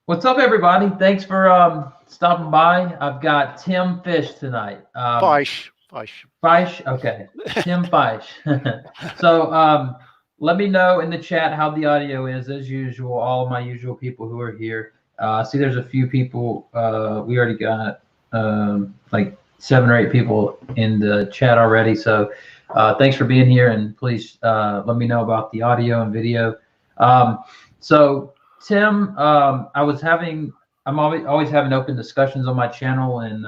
What's up, everybody? Thanks for stopping by. I've got Tim Fysh tonight. Fysh. Fysh, okay. Tim Fysh. So let me know in the chat how the audio is, as usual. All of my usual people who are here. I see there's a few people. We already got like 7 or 8 people in the chat already. So thanks for being here, and please let me know about the audio and video. So Tim, I'm always having open discussions on my channel, and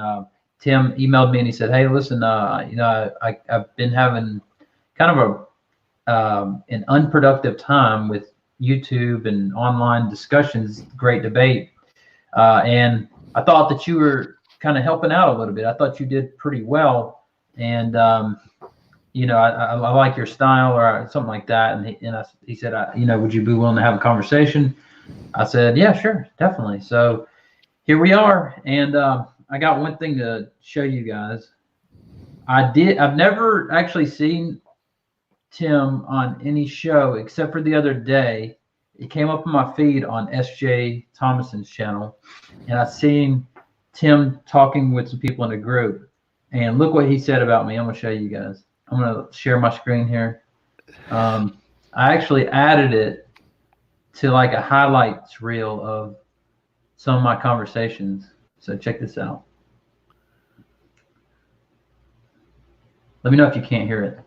Tim emailed me and he said, "Hey, listen, I've been having kind of an unproductive time with YouTube and online discussions, great debate, and I thought that you were kind of helping out a little bit. I thought you did pretty well, and I like your style or something like that." And he said, would you be willing to have a conversation? I said, yeah, sure, definitely. So here we are, and I got one thing to show you guys. I've never actually seen Tim on any show except for the other day. It came up on my feed on S.J. Thomason's channel, and I seen Tim talking with some people in a group. And look what he said about me. I'm gonna show you guys. I'm gonna share my screen here. I actually added it to like a highlights reel of some of my conversations. So check this out. Let me know if you can't hear it.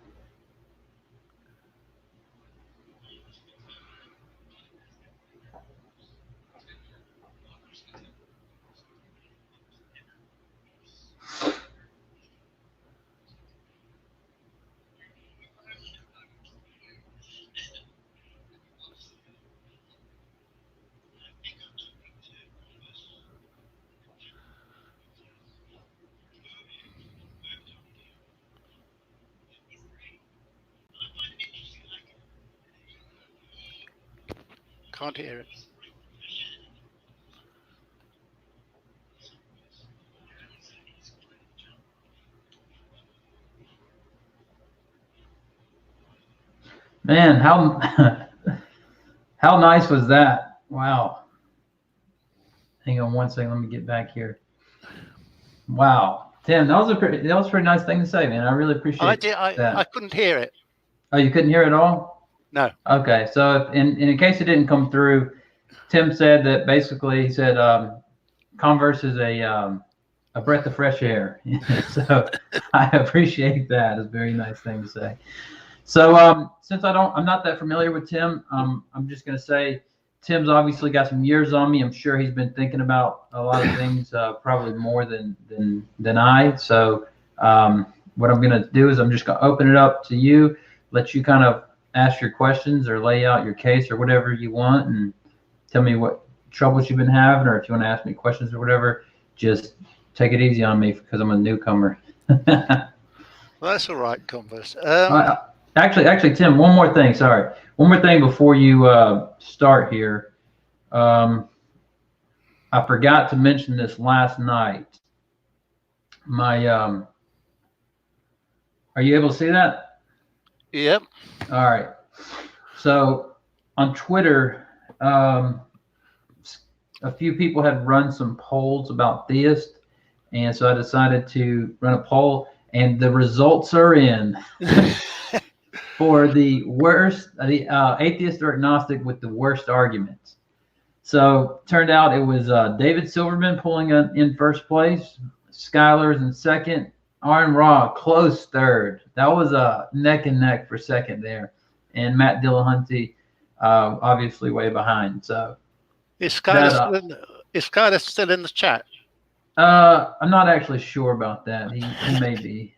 Can't hear it. Man, how how nice was that? Wow. Hang on one second. Let me get back here. Wow, Tim, that was a pretty nice thing to say, man. I really appreciate that. I couldn't hear it. Oh, you couldn't hear it at all? No. Okay, so if, in case it didn't come through, Tim said that basically he said Converse is a breath of fresh air. So I appreciate that. It's a very nice thing to say. So since I'm not that familiar with Tim, I'm just gonna say Tim's obviously got some years on me. I'm sure he's been thinking about a lot of things, probably more than I. So what I'm gonna do is I'm just gonna open it up to you, let you kind of ask your questions or lay out your case or whatever you want, and tell me what troubles you've been having, or if you want to ask me questions or whatever. Just take it easy on me because I'm a newcomer. Well, that's all right, Converse. Actually, Tim, one more thing. Sorry. One more thing before you start here. I forgot to mention this last night. Are you able to see that? Yep. All right. So on Twitter, a few people had run some polls about theists, and so I decided to run a poll, and the results are in. For the worst, the atheist or agnostic with the worst arguments. So turned out it was David Silverman pulling in first place, Skylar's in second, Aaron Ra close third. That was a neck and neck for second there, and Matt Dillahunty obviously way behind. So is Skylar still in the chat? I'm not actually sure about that. He may be.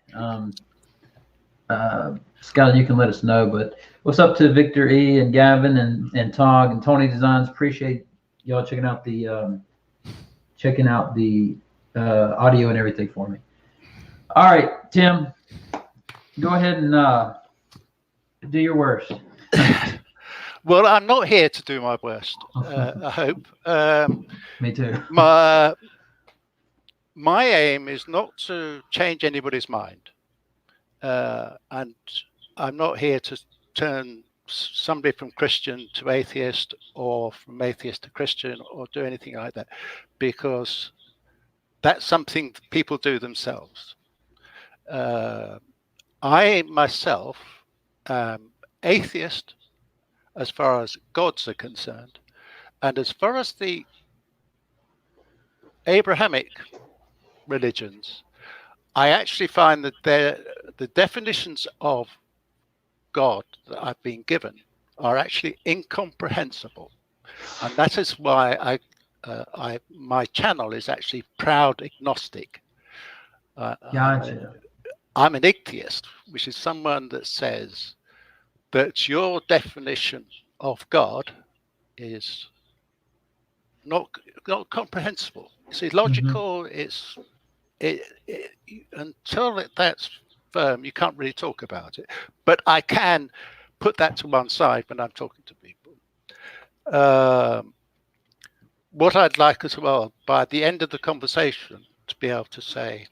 Scott, you can let us know. But what's up to Victor E and Gavin and Tog and Tony Designs? Appreciate y'all checking out the audio and everything for me. All right, Tim, go ahead and do your worst. Well, I'm not here to do my worst. I hope. Me too. My aim is not to change anybody's mind. And I'm not here to turn somebody from Christian to atheist or from atheist to Christian or do anything like that, because that's something people do themselves. I myself am atheist as far as gods are concerned, and as far as the Abrahamic religions, I actually find that the definitions of God that I've been given are actually incomprehensible, and that is why my channel is actually Proud Agnostic. Gotcha. I'm an atheist, which is someone that says that your definition of God is not comprehensible. It's illogical. Until that's firm, you can't really talk about it. But I can put that to one side when I'm talking to people. What I'd like as well, by the end of the conversation, to be able to say,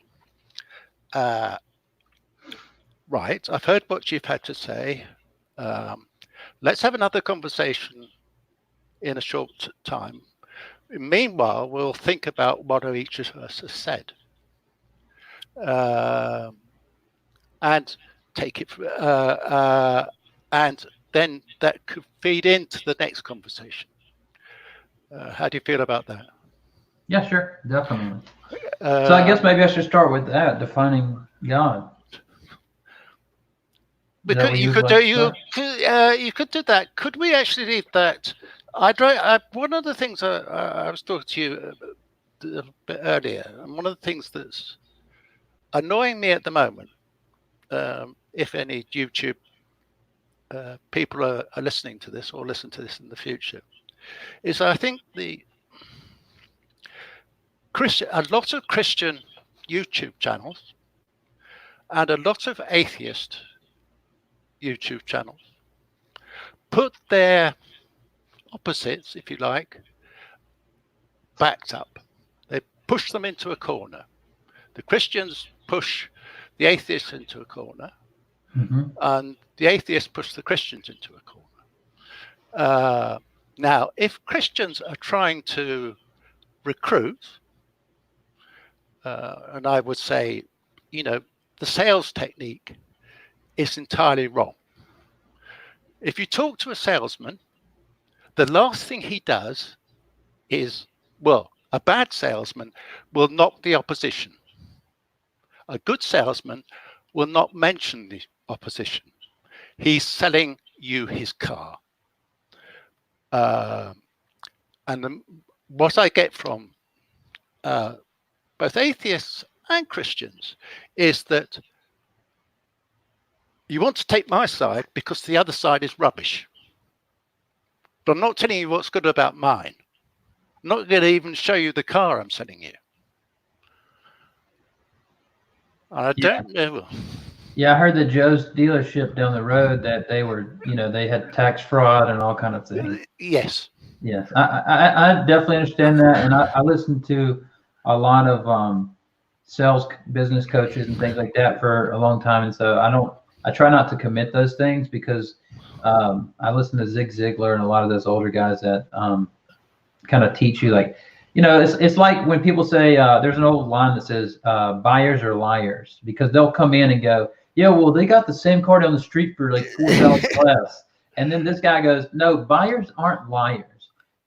right, I've heard what you've had to say. Let's have another conversation in a short time. Meanwhile, we'll think about what each of us has said. And take it, and then that could feed into the next conversation. How do you feel about that? Yeah, sure, definitely. So I guess maybe I should start with that, defining God. Because you could do that. Could we actually leave that? One of the things I was talking to you a bit earlier, and one of the things that's annoying me at the moment, if any YouTube people are listening to this or listen to this in the future, is I think a lot of Christian YouTube channels and a lot of atheist YouTube channels put their opposites, if you like, backed up. They push them into a corner. The Christians push the atheists into a corner, and the atheists push the Christians into a corner. Now, if Christians are trying to recruit, and I would say, the sales technique is entirely wrong. If you talk to a salesman, the last thing he does is, a bad salesman will knock the opposition. A good salesman will not mention the opposition. He's selling you his car. What I get from both atheists and Christians is that you want to take my side because the other side is rubbish. But I'm not telling you what's good about mine. I'm not going to even show you the car I'm selling you. And I don't know. Yeah, I heard that Joe's dealership down the road, that they were, they had tax fraud and all kind of things. Yes. Yes, I definitely understand that, and I listen to a lot of sales business coaches and things like that for a long time, and so I try not to commit those things because I listen to Zig Ziglar and a lot of those older guys that kind of teach you, like, it's like when people say, there's an old line that says, buyers are liars, because they'll come in and go, yeah, well, they got the same car down the street for like $4,000 less. And then this guy goes, no, buyers aren't liars.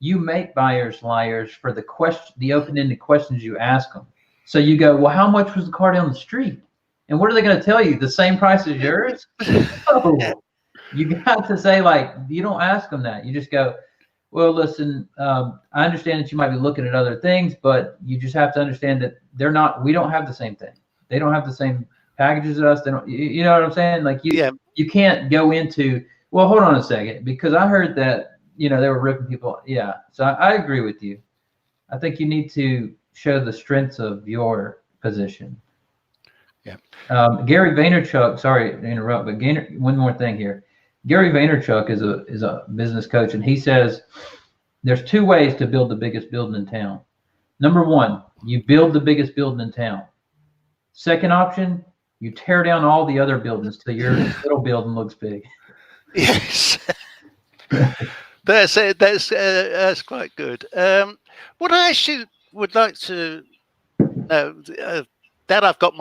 You make buyers liars for the open-ended questions you ask them. So you go, well, how much was the car down the street? And what are they going to tell you? The same price as yours? No. You got to say, like, you don't ask them that. You just go, well, listen, I understand that you might be looking at other things, but you just have to understand that we don't have the same thing. They don't have the same packages as us. They don't, you know what I'm saying? Like you can't go into, well, hold on a second, because I heard that, they were ripping people. Yeah. So I agree with you. I think you need to show the strengths of your position. Yeah. Gary Vaynerchuk, sorry to interrupt, but one more thing here. Gary Vaynerchuk is a business coach, and he says there's two ways to build the biggest building in town. Number one, you build the biggest building in town. Second option, you tear down all the other buildings till your little building looks big. Yes. That's quite good. What I actually would like to know, that I've got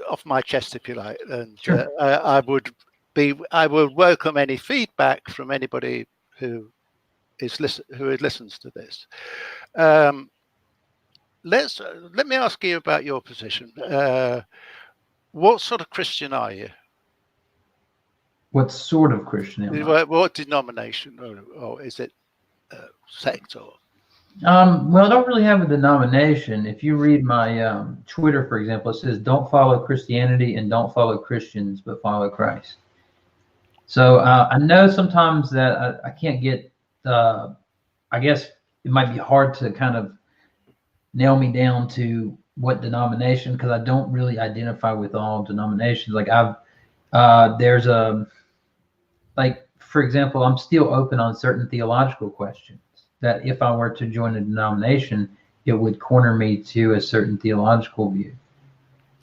off my chest, if you like, and Sure. I will welcome any feedback from anybody who listens to this. Let me ask you about your position. What sort of Christian are you? What sort of Christian am I? What denomination, or is it sect? Or Well, I don't really have a denomination. If you read my Twitter, for example, it says, "Don't follow Christianity and don't follow Christians, but follow Christ." So I know sometimes that I can't get. I guess it might be hard to kind of nail me down to what denomination, because I don't really identify with all denominations. Like there's like, for example, I'm still open on certain theological questions that if I were to join a denomination, it would corner me to a certain theological view.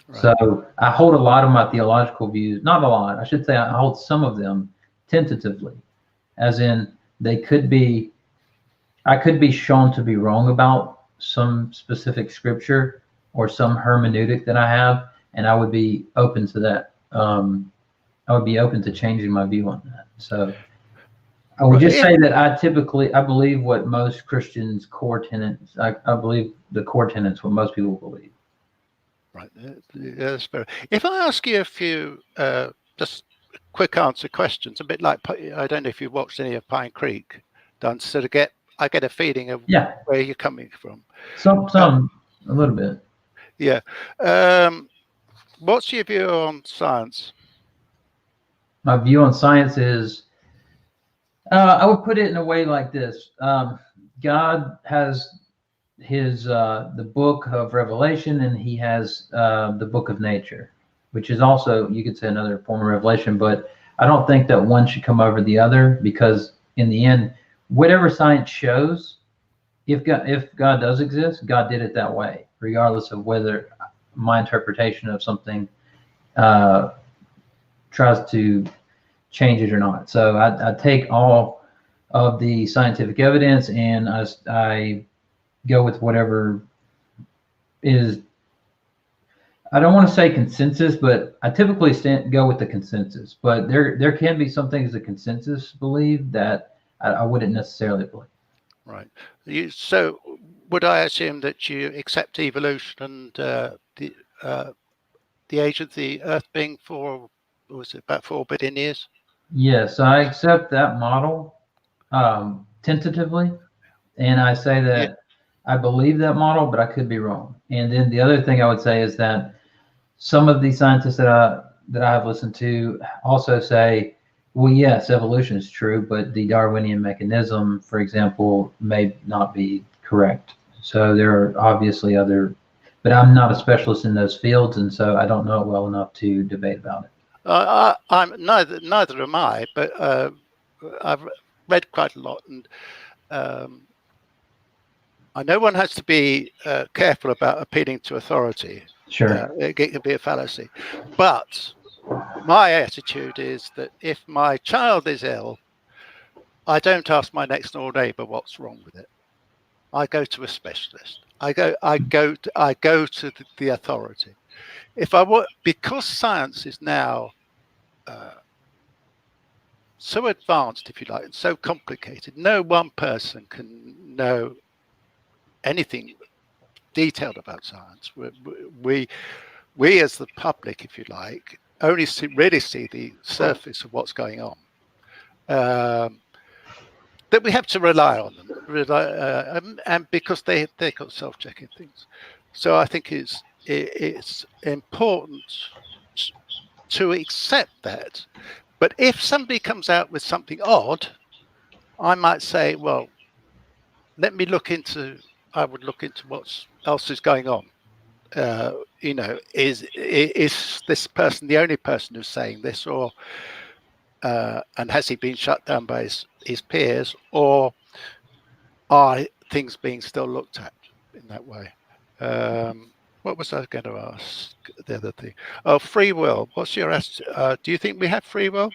Right. So I hold a lot of my theological views, not a lot, I should say I hold some of them tentatively, as in I could be shown to be wrong about some specific scripture or some hermeneutic that I have, and I would be open to that. I would be open to changing my view on that. So I would just say that I believe what most Christians' core tenets, I believe the core tenets, what most people believe. Right. That's fair. If I ask you a few just quick answer questions, a bit like, I don't know if you've watched any of Pine Creek done, so I get a feeling of where you're coming from. Some a little bit. Yeah. What's your view on science? My view on science is, I would put it in a way like this. God has his the book of Revelation, and he has the book of nature, which is also, you could say, another form of revelation. But I don't think that one should come over the other, because in the end, whatever science shows, if God does exist, God did it that way, regardless of whether my interpretation of something tries to change it or not. So I take all of the scientific evidence, and I go with whatever is, I don't want to say consensus, but I typically go with the consensus. But there can be some things the consensus believe that I wouldn't necessarily believe. Right. So would I assume that you accept evolution and the age of the Earth being about 4 billion years? Yes, I accept that model tentatively, and I say that I believe that model, but I could be wrong. And then the other thing I would say is that some of the scientists that I have listened to also say, well, yes, evolution is true, but the Darwinian mechanism, for example, may not be correct. So there are obviously other, but I'm not a specialist in those fields, and so I don't know it well enough to debate about it. I'm neither am I, but I've read quite a lot, and I know one has to be careful about appealing to authority. Sure. It can be a fallacy, but my attitude is that if my child is ill, I don't ask my next door neighbor what's wrong with it. I go to a specialist. I go to the authority. Because science is now so advanced, if you like, and so complicated, no one person can know anything detailed about science. We as the public, if you like, only really see the surface of what's going on. That we have to rely on them, and because they've got self-checking things. So I think it's important to accept that. But if somebody comes out with something odd, I might say, well, I would look into what else is going on. Is this person the only person who's saying this, or and has he been shut down by his peers, or are things being still looked at in that way? What was I going to ask? The other thing. Oh, free will. What's your do you think we have free will?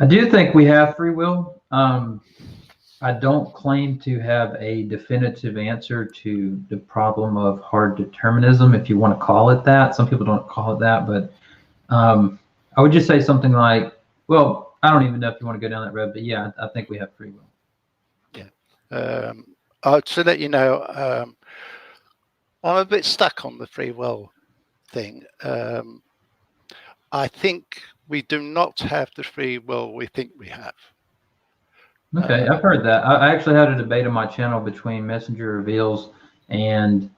I do think we have free will. I don't claim to have a definitive answer to the problem of hard determinism, if you want to call it that. Some people don't call it that, but I would just say something like, well, I don't even know if you want to go down that road, but yeah, I think we have free will. Yeah. To let you know, I'm a bit stuck on the free will thing. I think we do not have the free will we think we have. Okay, I've heard that. I actually had a debate on my channel between Messenger Reveals, and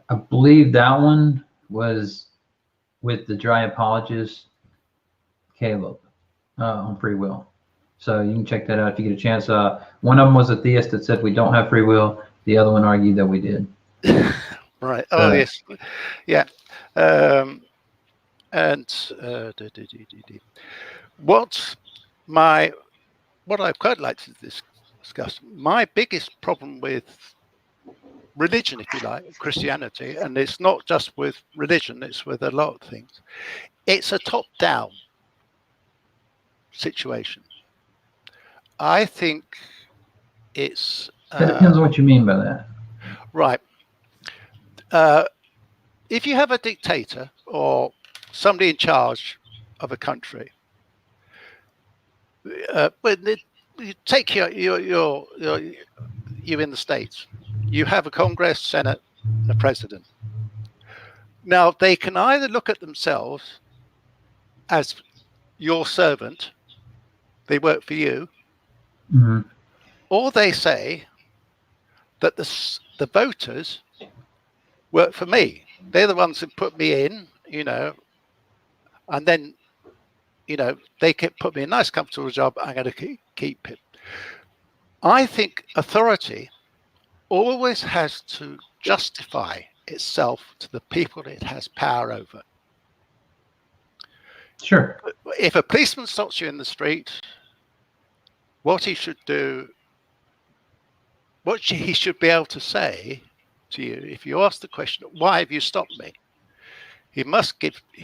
I believe that one was with the dry apologist Caleb on free will. So you can check that out if you get a chance. One of them was a theist that said we don't have free will. The other one argued that we did. Right. Oh, yes. Yeah. What I'd quite like to discuss, my biggest problem with religion, if you like, Christianity, and it's not just with religion, it's with a lot of things. It's a top-down situation. I think it's... That depends on what you mean by that. Right. If you have a dictator or somebody in charge of a country, you take you in the States, you have a Congress, Senate, and a president. Now, they can either look at themselves as your servant, they work for you, or they say that the voters work for me. They're the ones who put me in, and then, they can put me in a nice, comfortable job. I'm going to keep it. I think authority always has to justify itself to the people it has power over. Sure. If a policeman stops you in the street, what he should do, what he should be able to say to you, if you ask the question, why have you stopped me? He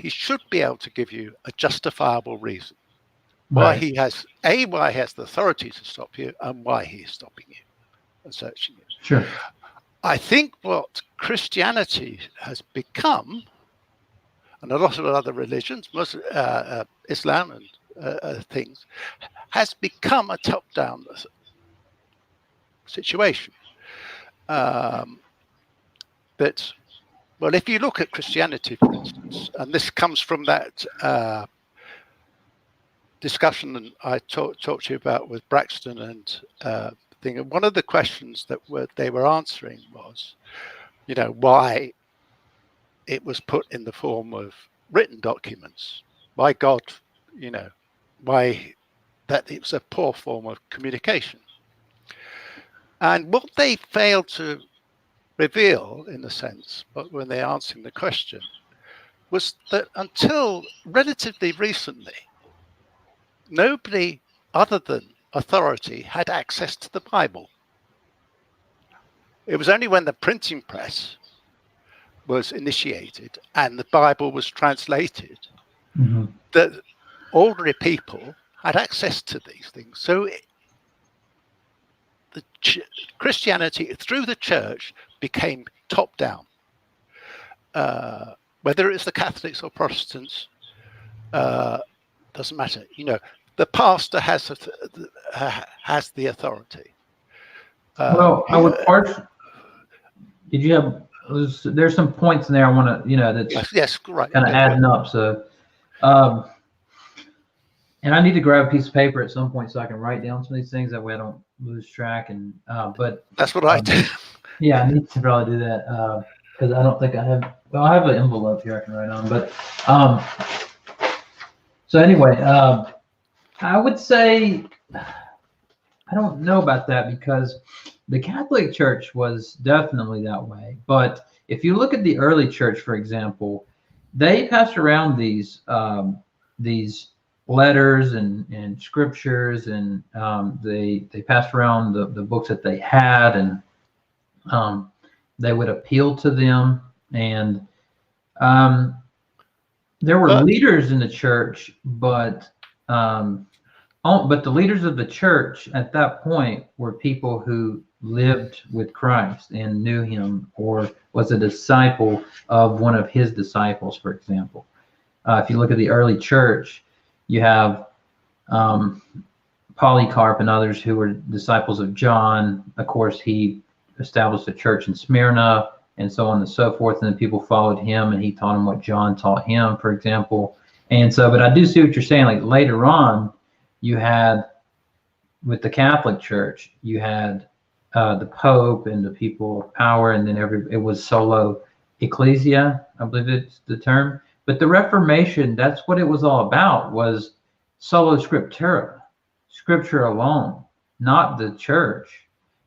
should be able to give you a justifiable reason why he has the authority to stop you and why he is stopping you and searching you. Sure. I think what Christianity has become, and a lot of other religions, Islam and things, has become a top-down situation. Well, if you look at Christianity, for instance, and this comes from that discussion I talked to you about with Braxton and thing, and one of the questions that they were answering was, why it was put in the form of written documents, why God, why that it was a poor form of communication. And what they failed to reveal, in a sense, but when they're answering the question, was that until relatively recently, nobody other than authority had access to the Bible. It was only when the printing press was initiated and the Bible was translated that ordinary people had access to these things. So Christianity through the church became top down. Whether it's the Catholics or Protestants, doesn't matter. The pastor has the authority. Well, I would did you have? There's some points in there I want to, that's yes, right, kind of adding up. So, and I need to grab a piece of paper at some point so I can write down some of these things. That way I don't lose track. And but that's what I do. Yeah, I need to probably do that because I don't think I have. Well, I have an envelope here I can write on. But so anyway, I would say I don't know about that because the Catholic Church was definitely that way. But if you look at the early church, for example, they passed around these letters and scriptures, and they passed around the books that they had, and they would appeal to them. And there were leaders in the church, but but the leaders of the church at that point were people who lived with Christ and knew him, or was a disciple of one of his disciples, for example. If you look at the early church, you have Polycarp and others who were disciples of John. Of course, he established a church in Smyrna and so on and so forth. And then people followed him and he taught them what John taught him, for example. And so, but I do see what you're saying. Like later on, you had with the Catholic Church, you had the Pope and the people of power, and then it was solo ecclesia, I believe it's the term. But the Reformation, that's what it was all about, was solo scriptura, scripture alone, not the church.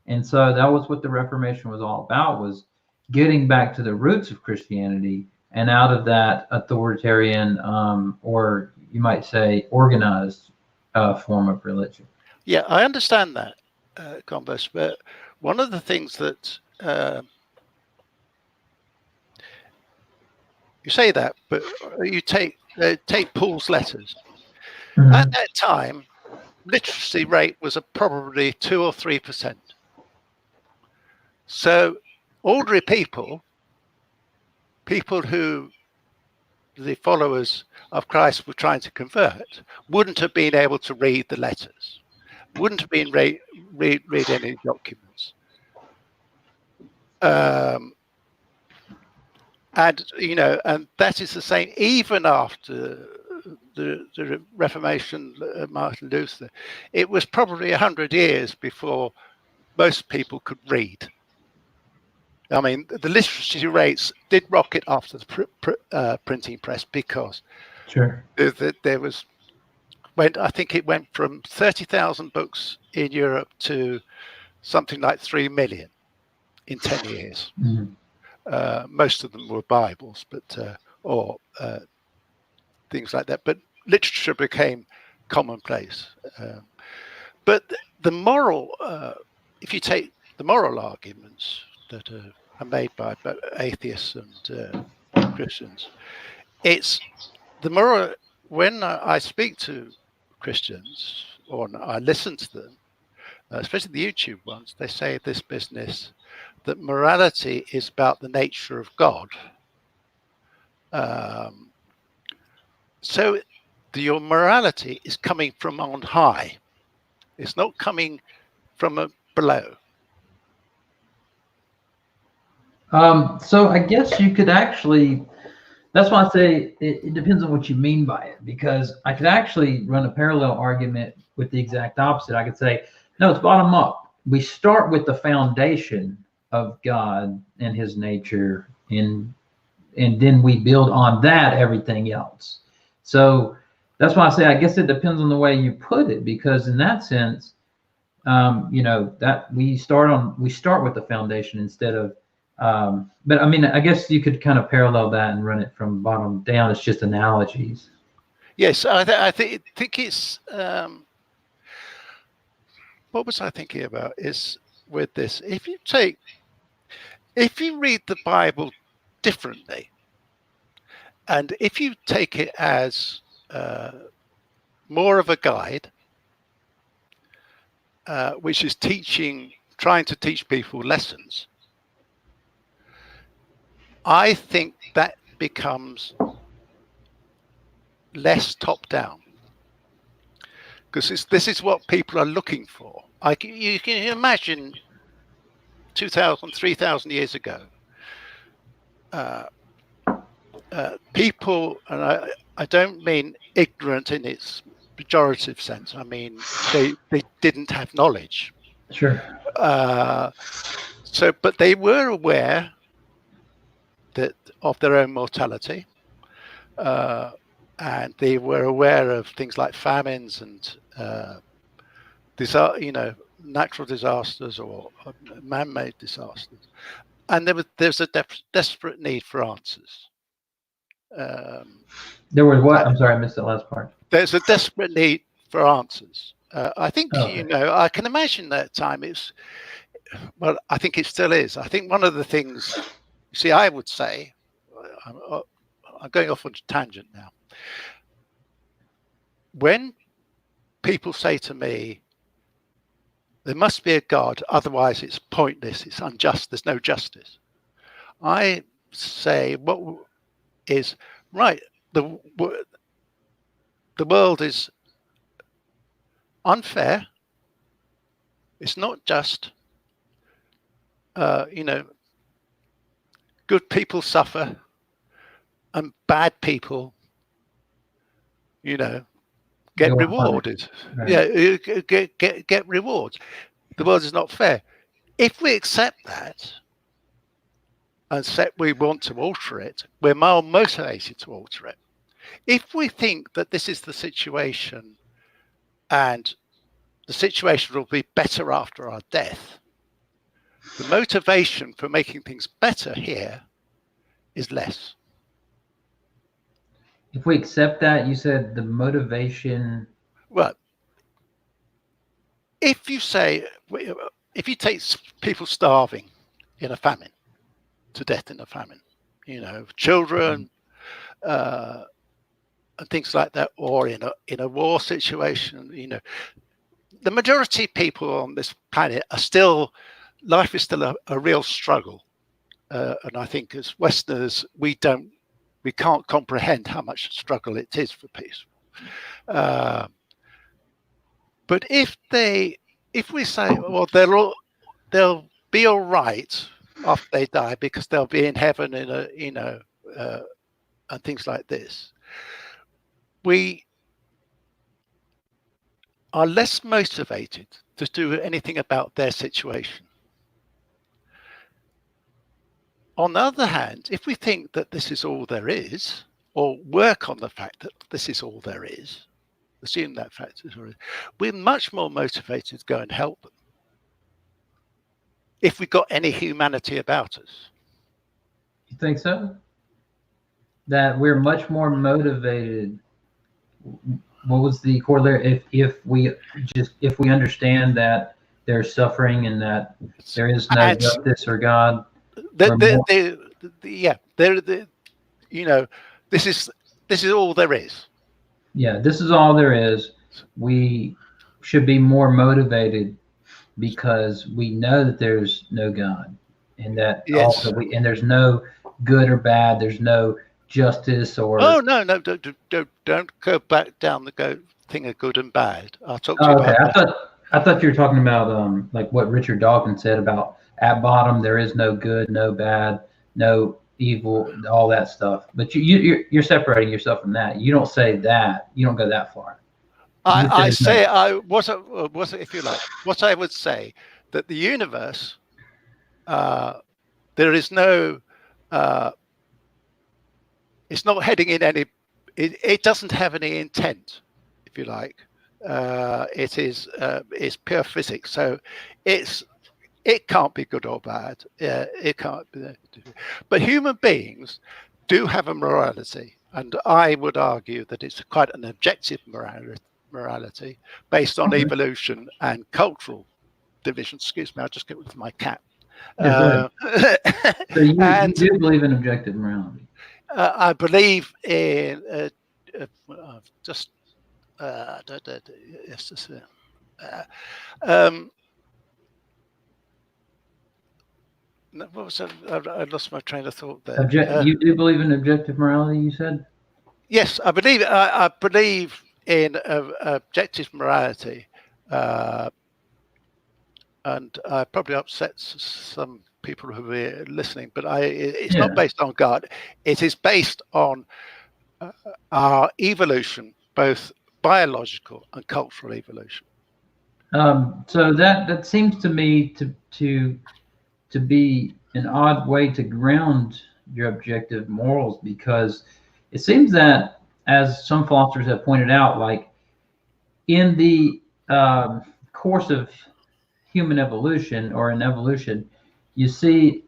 And so that was what the Reformation was all about, was getting back to the roots of Christianity and out of that authoritarian, or you might say organized form of religion. Yeah, I understand that, Converse, but one of the things that you say that, but you take Paul's letters. Mm-hmm. At that time, literacy rate was probably 2 or 3%. So ordinary people who the followers of Christ were trying to convert, wouldn't have been able to read the letters, wouldn't have been read any documents. And that is the same even after the Reformation, Martin Luther. It was probably 100 years before most people could read. I mean, the literacy rates did rocket after the printing press, because sure, there was, I think it went from 30,000 books in Europe to something like 3 million in 10 years. Mm-hmm. Most of them were Bibles, but or things like that. But literature became commonplace. But the moral, if you take the moral arguments that are made by atheists and Christians, it's the moral. When I speak to Christians or I listen to them, especially the YouTube ones, they say this business that morality is about the nature of God. So your morality is coming from on high. It's not coming from below. So I guess you could actually, that's why I say it depends on what you mean by it, because I could actually run a parallel argument with the exact opposite. I could say, no, it's bottom up. We start with the foundation of God and his nature, and then we build on that everything else. So that's why I say, I guess it depends on the way you put it, because in that sense, that we start with the foundation instead of, but I mean, I guess you could kind of parallel that and run it from bottom down. It's just analogies. Yes, I think it's, what was I thinking about is with this, if you read the Bible differently, and if you take it as more of a guide, which is trying to teach people lessons, I think that becomes less top down, because this is what people are looking for. You can imagine 2,000, 3,000 years ago, people, and I don't mean ignorant in its pejorative sense. I mean, they didn't have knowledge. Sure. But they were aware of their own mortality, and they were aware of things like famines and natural disasters or man-made disasters, and there's a desperate need for answers. There was what? I'm sorry, I missed the last part. There's a desperate need for answers. I think, I can imagine that time I think it still is. I think one of the things, I would say, I'm going off on a tangent now. When people say to me, there must be a God, otherwise it's pointless, it's unjust, there's no justice. I say, what is right? The world is unfair. It's not just. Good people suffer, and bad people, get rewarded. Right. Yeah, get rewards. The world is not fair. If we accept that and say we want to alter it, we're more motivated to alter it. If we think that this is the situation and the situation will be better after our death, the motivation for making things better here is less. If we accept that, you said the motivation. Well, if you take people starving in a famine, to death in a famine, children and things like that, or in a war situation, the majority of people on this planet are still, life is still a real struggle. And I think as Westerners, we can't comprehend how much struggle it is for peace. But if we say, well, they'll be all right after they die because they'll be in heaven and things like this, we are less motivated to do anything about their situation. On the other hand, if we think that this is all there is, or work on the fact that this is all there is, assume that fact is all there is, we're much more motivated to go and help them if we've got any humanity about us. You think so? That we're much more motivated. What was the corollary? If we understand that there's suffering and that there is no justice or God. This is all there is. Yeah, this is all there is. We should be more motivated because we know that there's no God, and that also and there's no good or bad. There's no justice or. Oh no! Don't go back down the thing of good and bad. I'll talk to you about that. I thought you were talking about like what Richard Dawkins said about at bottom there is no good, no bad, no evil, all that stuff. But you're separating yourself from that. You don't say that. You don't go that far. If you like, what I would say that the universe, there is no. It's not heading in any. It doesn't have any intent, if you like. It's pure physics, so it can't be good or bad. It can't be. But human beings do have a morality, and I would argue that it's quite an objective morality based on evolution and cultural division. Excuse me, I'll just get rid of my cat. So you do believe in objective morality? I believe in what was that? I lost my train of thought there. You do believe in objective morality, you said? Yes, I believe. I believe in objective morality, and I probably upset some people who are listening, but it's not based on God. It is based on our evolution, both biological and cultural evolution. So that seems to me to be an odd way to ground your objective morals, because it seems that, as some philosophers have pointed out, like in the course of human evolution or in evolution, you see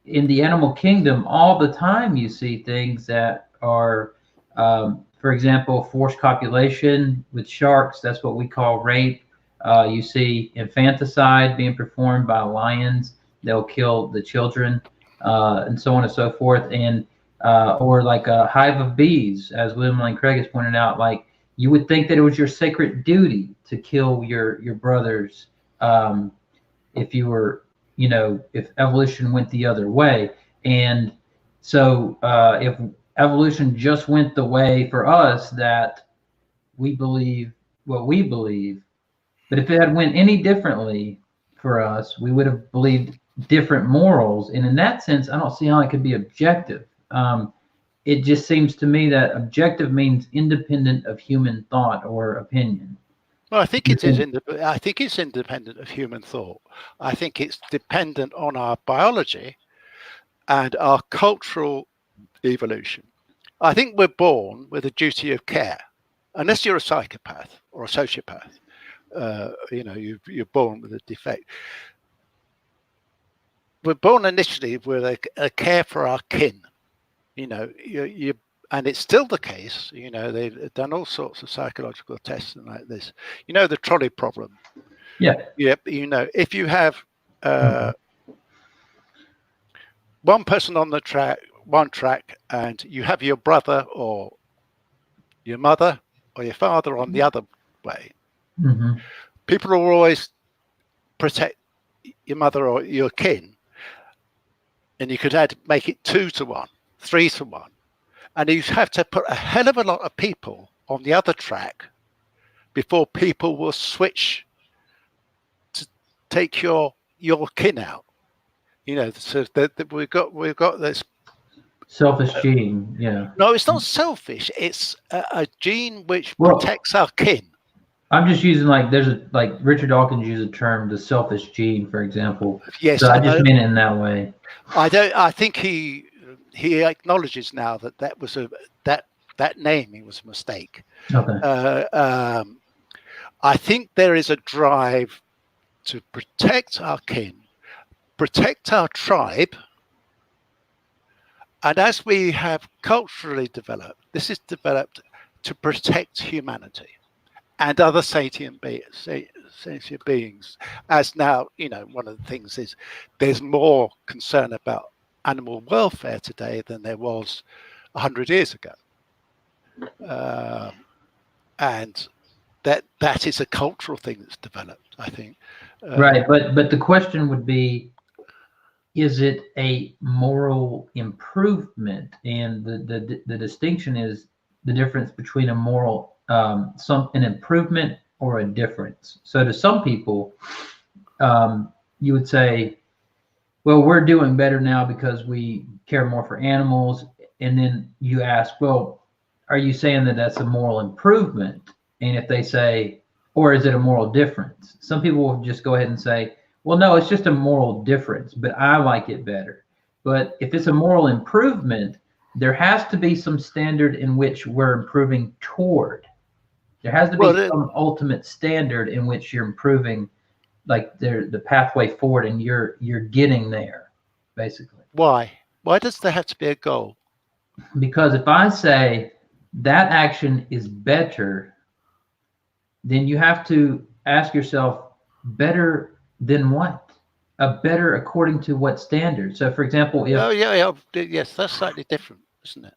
in the animal kingdom all the time, you see things that are, for example, forced copulation with sharks. That's what we call rape. You see infanticide being performed by lions. They'll kill the children, and so on and so forth. And or like a hive of bees, as William Lane Craig has pointed out, like you would think that it was your sacred duty to kill your brothers, if you were, if evolution went the other way. And so if evolution just went the way for us that we believe what we believe, but if it had went any differently for us, we would have believed different morals. And in that sense, I don't see how it could be objective. It just seems to me that objective means independent of human thought or opinion. Well, I think it is. I think it's independent of human thought. I think it's dependent on our biology and our cultural evolution. I think we're born with a duty of care, unless you're a psychopath or a sociopath. You're born with a defect. We're born initially with a care for our kin. And it's still the case. They've done all sorts of psychological tests and like this. The trolley problem. Yeah. Yep. If you have one person on the one track, and you have your brother or your mother or your father on the other way, people will always protect your mother or your kin. And you could make it 2 to 1, 3 to 1. And you have to put a hell of a lot of people on the other track before people will switch to take your kin out. So that we've got this selfish gene. Yeah. No, it's not selfish. It's a gene which protects our kin. I'm just using like Richard Dawkins used the term the selfish gene, for example. Yes. So I just mean it in that way. I think he acknowledges now that was that naming was a mistake. Okay. I think there is a drive to protect our kin, protect our tribe, and as we have culturally developed, this is developed to protect humanity and other sentient beings. As now, one of the things is there's more concern about animal welfare today than there was 100 years ago, and that is a cultural thing that's developed, I think. Right, but the question would be, is it a moral improvement? And the distinction is the difference between a moral an improvement or a difference. So to some people, you would say, well, we're doing better now because we care more for animals. And then you ask, well, are you saying that that's a moral improvement? And if they say, or is it a moral difference? Some people will just go ahead and say, well, no, it's just a moral difference, but I like it better. But if it's a moral improvement, there has to be some standard in which we're improving toward. There has to be some ultimate standard in which you're improving, like the pathway forward, and you're getting there, basically. Why does there have to be a goal? Because if I say that action is better, then you have to ask yourself, better than what? A better according to what standard? So for example, if yes, that's slightly different, isn't it?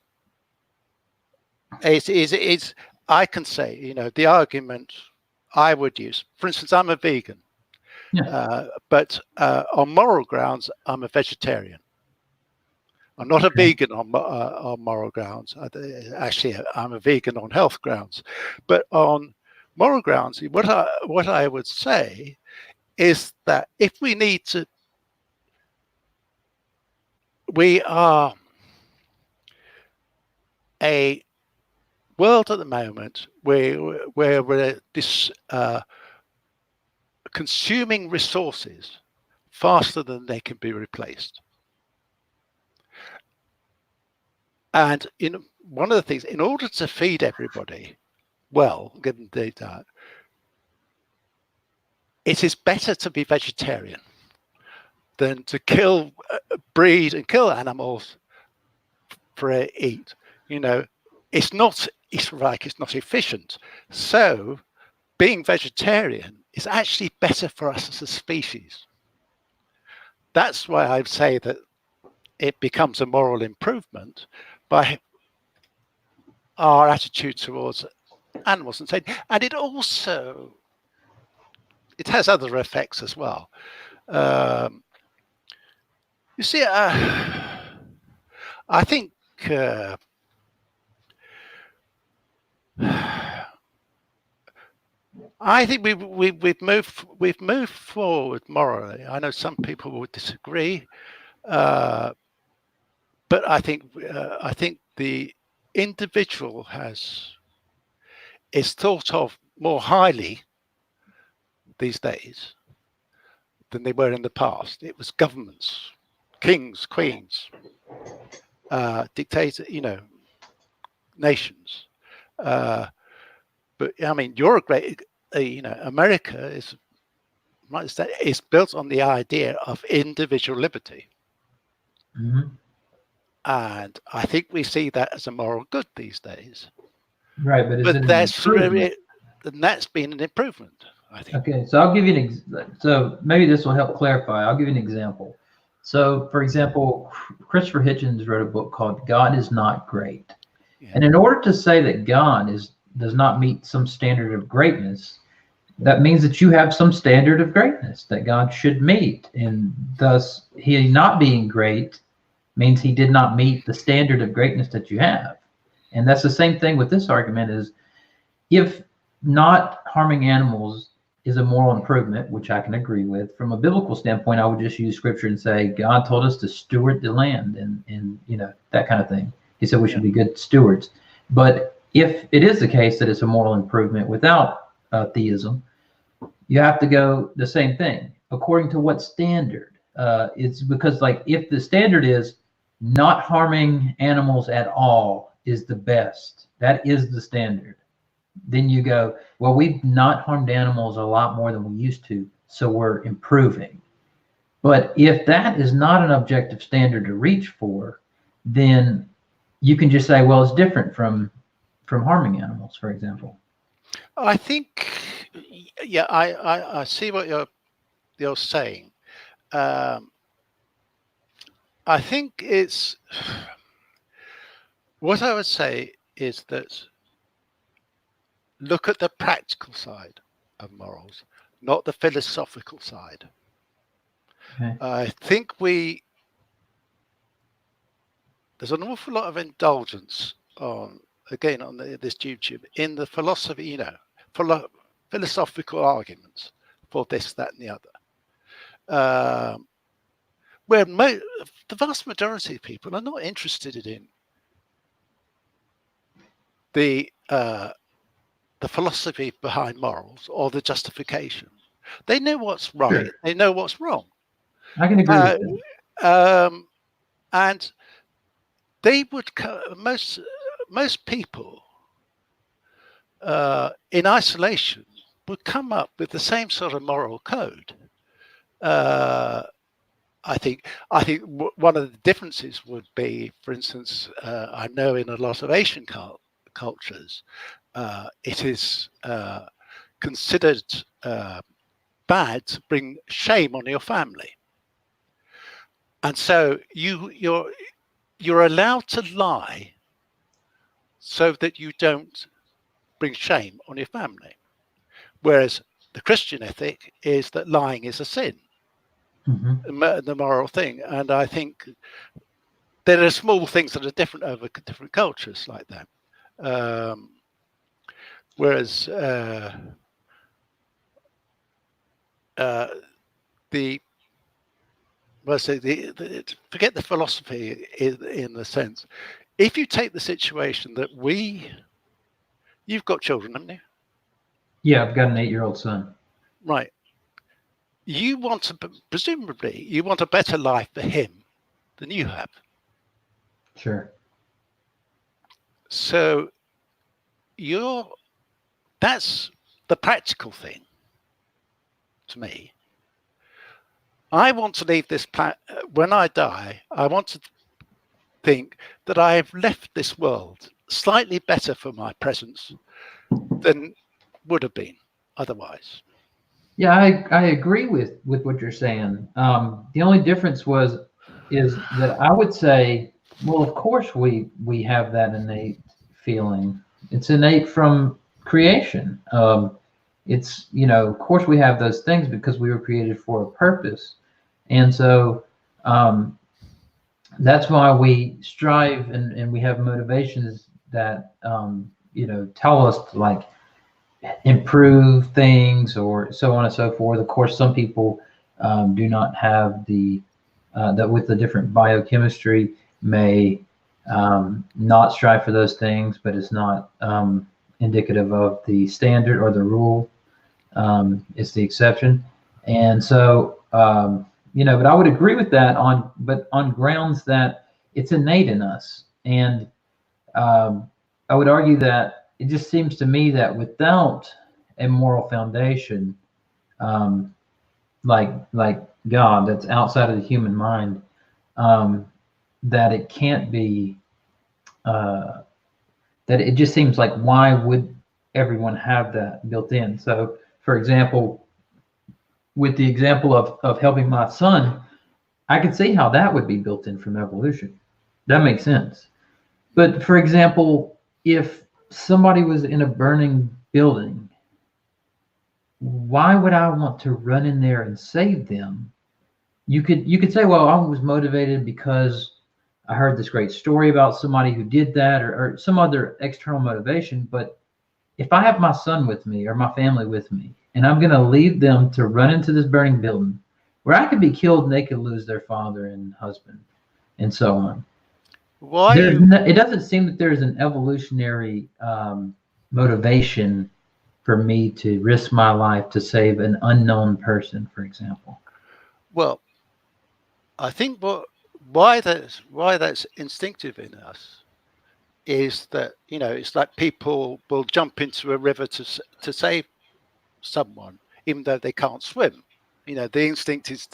It's I can say, the argument I would use, for instance, I'm a vegan. Yeah. But on moral grounds, I'm a vegetarian. I'm not a vegan on moral grounds. Actually, I'm a vegan on health grounds. But on moral grounds, what I would say is that if we need to, we are a world at the moment where we're consuming resources faster than they can be replaced. And one of the things, in order to feed everybody well, given the diet, it is better to be vegetarian than to breed and kill animals for eat. It's not efficient. So being vegetarian is actually better for us as a species. That's why I'd say that it becomes a moral improvement by our attitude towards animals insane. And it also, it has other effects as well. You see, I think we've moved forward morally. I know some people would disagree, but I think the individual is thought of more highly these days than they were in the past. It was governments, kings, queens, dictators, nations. But I mean, you're a great, America is built on the idea of individual liberty. Mm-hmm. And I think we see that as a moral good these days. Right, but that's been an improvement, I think. Okay, so I'll give you so maybe this will help clarify. I'll give you an example. So, for example, Christopher Hitchens wrote a book called God is Not Great. Yeah. And in order to say that God does not meet some standard of greatness, that means that you have some standard of greatness that God should meet. And thus, he not being great means he did not meet the standard of greatness that you have. And that's the same thing with this argument is if not harming animals is a moral improvement, which I can agree with. From a biblical standpoint, I would just use scripture and say, God told us to steward the land and that kind of thing. He said we should be good stewards. But if it is the case that it's a moral improvement without theism, you have to go the same thing. According to what standard? It's because if the standard is not harming animals at all is the best, that is the standard. Then you go, well, we've not harmed animals a lot more than we used to, so we're improving. But if that is not an objective standard to reach for, then you can just say, well, it's different from harming animals, for example. I think, yeah, I see what you're saying. I think it's what I would say is that look at the practical side of morals, not the philosophical side. Okay. I think there's an awful lot of indulgence on this YouTube in the philosophy, philosophical arguments for this, that, and the other. Where the vast majority of people are not interested in the philosophy behind morals or the justification. They know what's right. Sure. They know what's wrong. I can agree with that. And they would most people in isolation would come up with the same sort of moral code. I think one of the differences would be, for instance, I know in a lot of Asian cultures, it is considered bad to bring shame on your family, and so you're allowed to lie so that you don't bring shame on your family. Whereas the Christian ethic is that lying is a sin, the moral thing. And I think there are small things that are different over different cultures like that. Whereas forget the philosophy in the sense, if you take the situation that you've got children, haven't you? Yeah, I've got an 8-year-old son. Right. Presumably you want a better life for him than you have. Sure. So that's the practical thing to me. I want to leave this planet, when I die, I want to think that I have left this world slightly better for my presence than would have been otherwise. Yeah, I agree with what you're saying. The only difference is that I would say, well, of course we have that innate feeling. It's innate from creation. It's, of course we have those things because we were created for a purpose. And so that's why we strive, and we have motivations that, tell us to like improve things or so on and so forth. Of course, some people do not have that with the different biochemistry may not strive for those things, but it's not indicative of the standard or the rule. It's the exception. And so, but I would agree with that on grounds that it's innate in us. And I would argue that it just seems to me that without a moral foundation, like God, that's outside of the human mind, that it can't be. That it just seems like, why would everyone have that built in? So, for example, with the example of helping my son, I could see how that would be built in from evolution. That makes sense. But for example, if somebody was in a burning building, why would I want to run in there and save them? You could say, well, I was motivated because I heard this great story about somebody who did that, or some other external motivation. But if I have my son with me or my family with me, and I'm going to leave them to run into this burning building where I could be killed and they could lose their father and husband and so on. It doesn't seem that there's an evolutionary motivation for me to risk my life to save an unknown person, for example. Well, I think why that's instinctive in us is that, it's like people will jump into a river to save someone even though they can't swim. The instinct is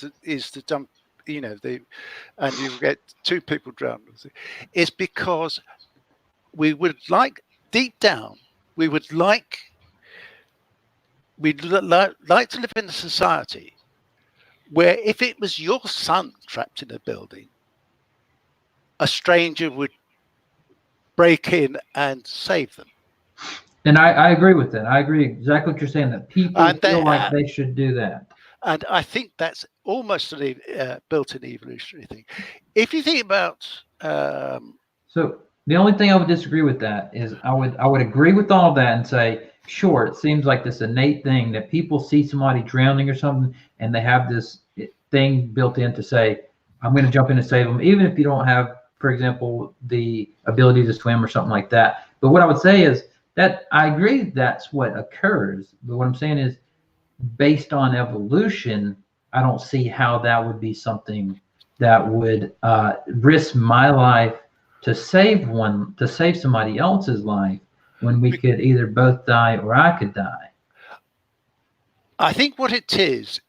to jump, and you get two people drowned. It's because we would like, deep down, we'd like to live in a society where if it was your son trapped in a building, a stranger would break in and save them. And I agree with that. I agree exactly what you're saying, that people feel like they should do that. And I think that's almost a built-in evolutionary thing. If you think about... So the only thing I would disagree with that is I would agree with all of that and say, sure, it seems like this innate thing that people see somebody drowning or something, and they have this thing built in to say, I'm going to jump in and save them, even if you don't have, for example, the ability to swim or something like that. But what I would say is that I agree that's what occurs. But what I'm saying is, based on evolution, I don't see how that would be something that would risk my life to save somebody else's life when we could either both die or I could die. I think what it is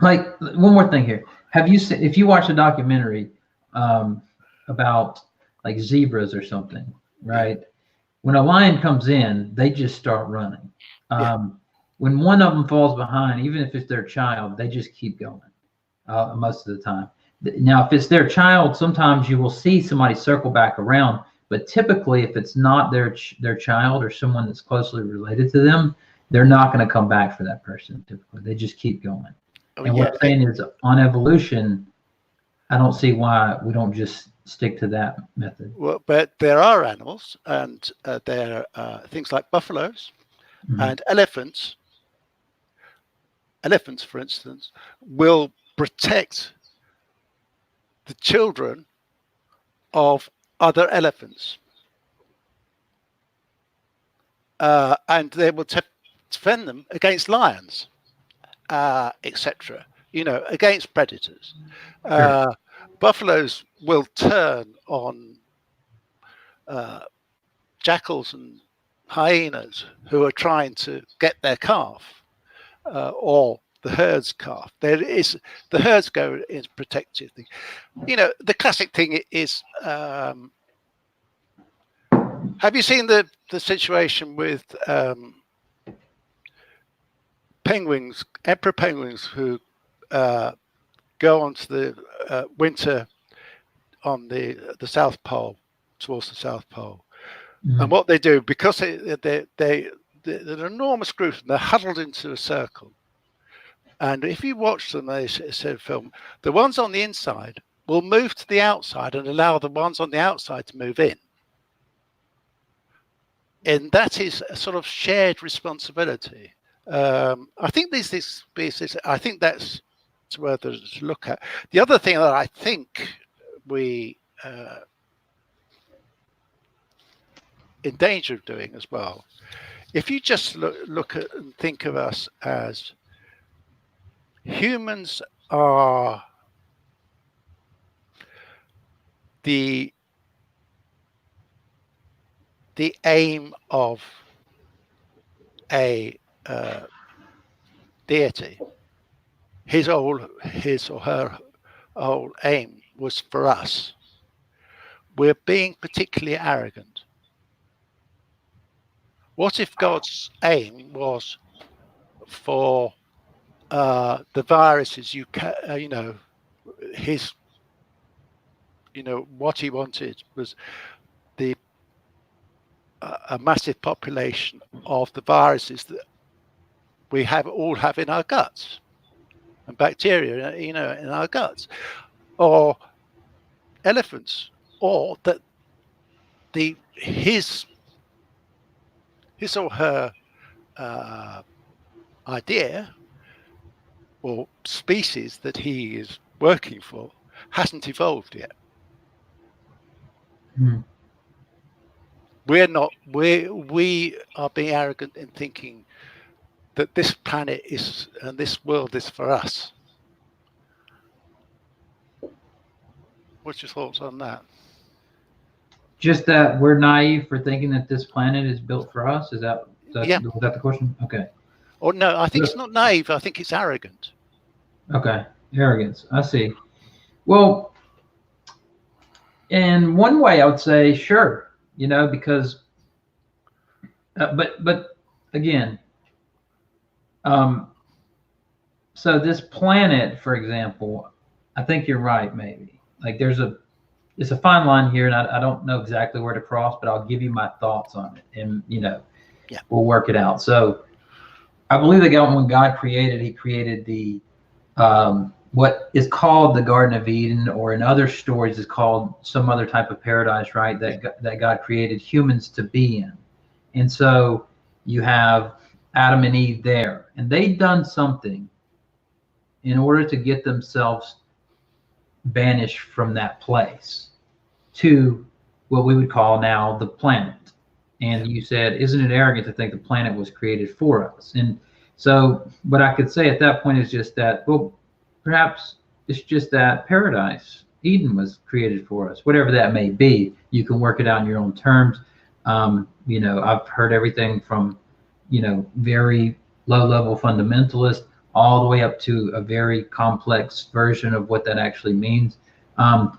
like, one more thing here. If you watch a documentary about like zebras or something, right? When a lion comes in, they just start running. When one of them falls behind, even if it's their child, they just keep going most of the time. Now, if it's their child, sometimes you will see somebody circle back around, but typically if it's not their child or someone that's closely related to them, they're not going to come back for that person. Typically, they just keep going. And what I'm saying is, on evolution, I don't see why we don't just stick to that method. Well, but there are animals, and there are things like buffaloes and elephants. Elephants, for instance, will protect the children of other elephants, and they will defend them against lions, etc. Against predators. Sure. Buffaloes will turn on jackals and hyenas who are trying to get their calf, or the herd's calf. The herds go in protective thing. The classic thing is, have you seen the situation with penguins, emperor penguins, who go onto the winter on the South Pole, towards the South Pole, And what they do, because they're an enormous group, and they're huddled into a circle. And if you watch them, they said film, the ones on the inside will move to the outside and allow the ones on the outside to move in. And that is a sort of shared responsibility. I think these species, I think that's worth a look at. The other thing that I think we in danger of doing as well, if you just look at and think of us as humans are the aim of a deity. His or her whole aim was for us. We're being particularly arrogant. What if God's aim was for the viruses? What he wanted was a massive population of the viruses that we all have in our guts, and bacteria, in our guts, or elephants, or that his or her idea or species that he is working for hasn't evolved yet. We are being arrogant in thinking that this planet is and this world is for us. What's your thoughts on that? Just that we're naive for thinking that this planet is built for us? Was that the question? Okay. Or no, I think it's not naive. I think it's arrogant. Okay, arrogance. I see. Well, in one way, I would say sure. Because, but again, so this planet, for example, I think you're right. Maybe like it's a fine line here, and I don't know exactly where to cross, but I'll give you my thoughts on it, and we'll work it out. So I believe that when God created, he created the what is called the Garden of Eden, or in other stories is called some other type of paradise, right? That God created humans to be in. And so you have Adam and Eve there, and they'd done something in order to get themselves banished from that place to what we would call now the planet. And you said, isn't it arrogant to think the planet was created for us? And so what I could say at that point is just that, well, perhaps it's just that paradise, Eden, was created for us, whatever that may be. You can work it out in your own terms. I've heard everything from, very low level fundamentalist all the way up to a very complex version of what that actually means. But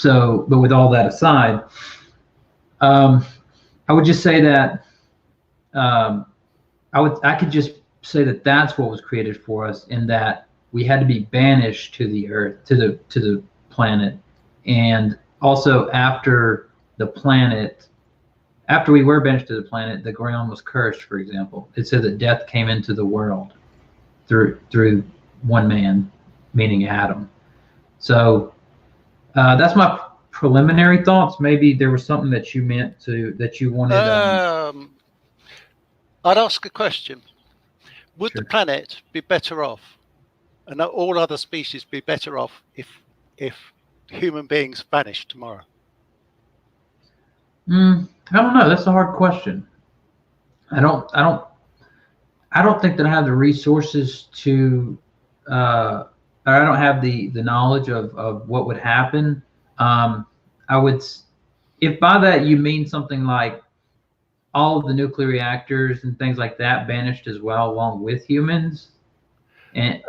with all that aside, I would just say that I could just say that that's what was created for us, in that we had to be banished to the earth, to the planet. And also after we were banished to the planet, the ground was cursed, for example. It said that death came into the world through one man, meaning Adam. So that's my preliminary thoughts. Maybe there was something that you wanted. I'd ask a question. Would Sure. the planet be better off, and all other species be better off, if human beings vanished tomorrow? I don't know. That's a hard question. I don't think that I have the resources to, or I don't have the knowledge of what would happen. If by that you mean something like all of the nuclear reactors and things like that banished as well, along with humans, and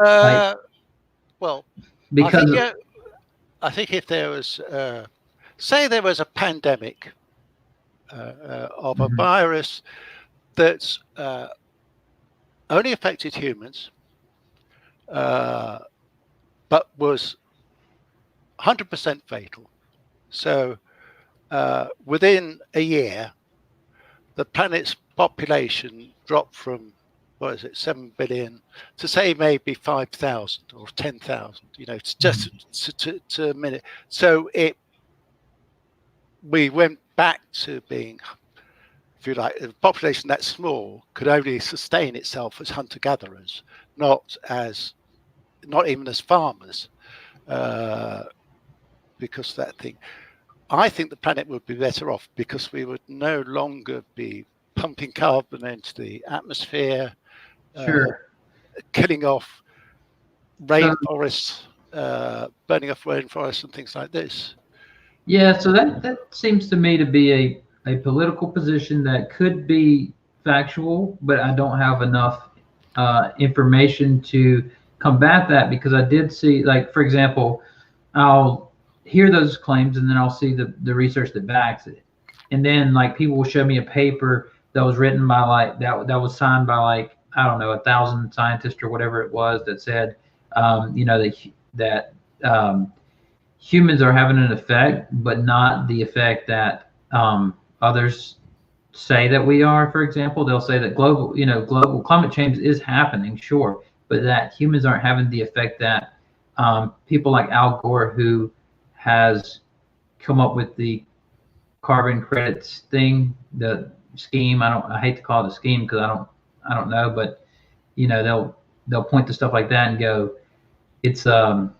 because I think if there was, say, there was a pandemic of a virus that's only affected humans, but was 100% fatal. So within a year, the planet's population dropped from, what is it, 7 billion to say maybe 5,000 or 10,000, it's just to a minute. So we went back to being, if you like, a population that small could only sustain itself as hunter-gatherers, not even as farmers, because that thing. I think the planet would be better off because we would no longer be pumping carbon into the atmosphere, killing off rainforests, burning off rainforests and things like this. Yeah, so that seems to me to be a political position that could be factual, but I don't have enough information to combat that, because I did see, like, for example, I'll hear those claims and then I'll see the research that backs it. And then, like, people will show me a paper that was written by, like, that was signed by, like, I don't know, 1,000 scientists or whatever it was, that said, that humans are having an effect, but not the effect that others say that we are. For example, they'll say that global climate change is happening, sure, but that humans aren't having the effect that people like Al Gore, who has come up with the carbon credits thing, the scheme. I hate to call it a scheme because I don't know, but they'll point to stuff like that and go, it's a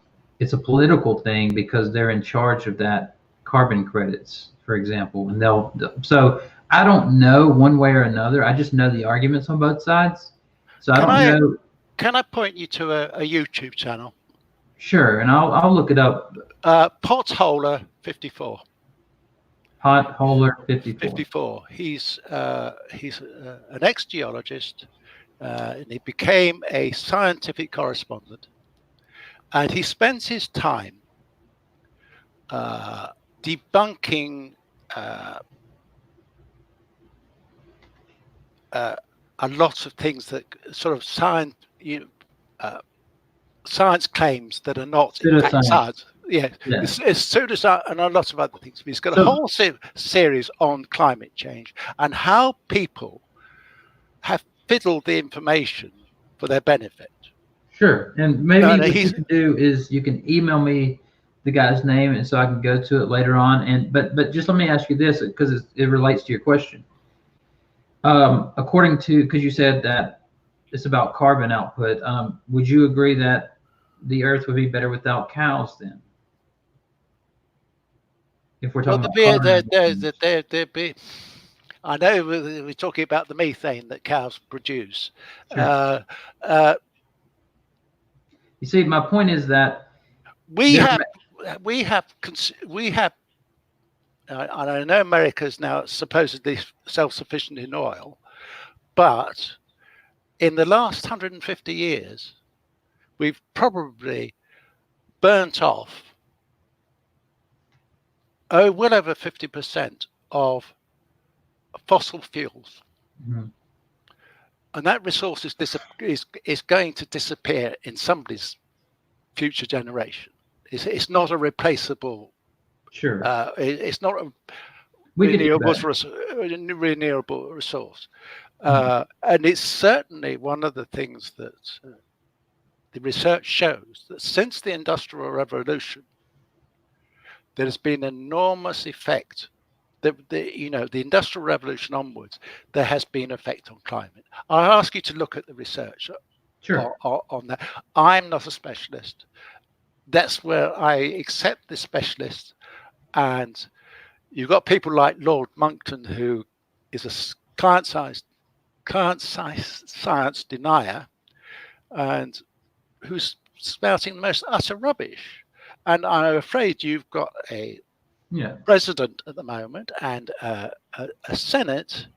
political thing because they're in charge of that carbon credits, for example. And so I don't know one way or another. I just know the arguments on both sides. So I don't know. Can I point you to a YouTube channel? Sure, and I'll look it up. Potholer 54. Potholer 54. 54. He's an ex-geologist, and he became a scientific correspondent, and he spends his time debunking a lot of things that sort of science claims that are not science. Yeah. It's pseudoscience and a lot of other things. He's got a whole series on climate change and how people have fiddled the information for their benefit. Sure, and maybe what you can do is you can email me the guy's name, and so I can go to it later on. But just let me ask you this, because it relates to your question. According to, because you said that it's about carbon output, would you agree that the Earth would be better without cows then? If we're talking there'd be. I know we're talking about the methane that cows produce. Sure. You see, my point is that we have. And I know America is now supposedly self-sufficient in oil, but in the last 150 years, we've probably burnt off well over 50% of fossil fuels. Mm-hmm. And that resource is going to disappear in somebody's future generation. It's not a replaceable. Sure. It's not a renewable resource. And it's certainly one of the things that the research shows, that since the Industrial Revolution, there has been enormous effect. The Industrial Revolution onwards, there has been effect on climate. I ask you to look at the research. Sure. on that. I'm not a specialist. That's where I accept the specialist. And you've got people like Lord Monckton, who is a client science denier, and who's spouting the most utter rubbish. And I'm afraid you've got a president at the moment and a Senate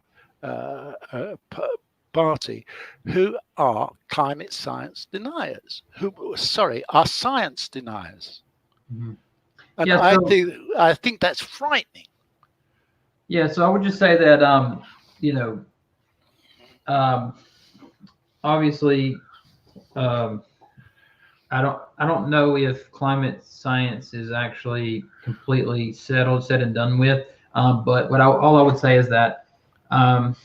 party who are climate science deniers, are science deniers. Mm-hmm. And I think that's frightening. Yeah, so I would just say that obviously I don't know if climate science is actually completely said and done with. But all I would say is that um,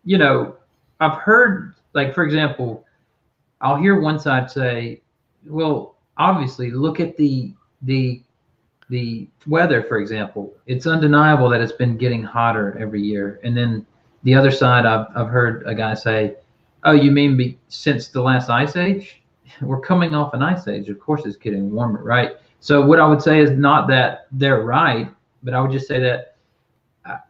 you know, I've heard, like, for example, I'll hear one side say, well, obviously, look at the weather, for example. It's undeniable that it's been getting hotter every year. And then the other side, I've heard a guy say, oh, you mean since the last ice age? We're coming off an ice age. Of course, it's getting warmer, right? So what I would say is not that they're right, but I would just say that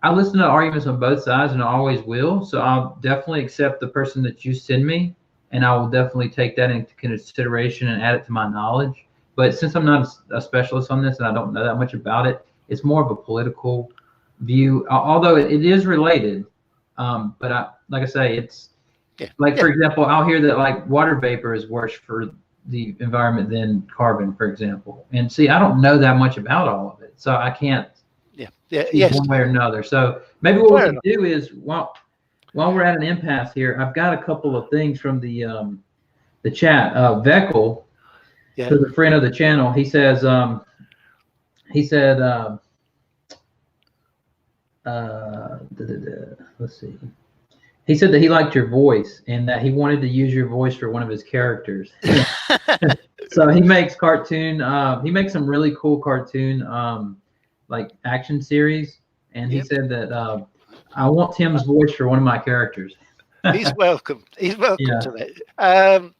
I listen to arguments on both sides, and I always will. So I'll definitely accept the person that you send me, and I will definitely take that into consideration and add it to my knowledge. But since I'm not a specialist on this and I don't know that much about it, it's more of a political view, although it is related. But like I say, it's like, for example, I'll hear that like water vapor is worse for the environment than carbon, for example. And see, I don't know that much about all of it, so I can't one way or another. So maybe what we can do is while we're at an impasse here, I've got a couple of things from the chat. Veckel, who's a friend of the channel, he said let's see. He said that he liked your voice and that he wanted to use your voice for one of his characters. So he makes he makes some really cool cartoon like action series, and he said that I want Tim's voice for one of my characters. He's welcome. He's welcome to it. I've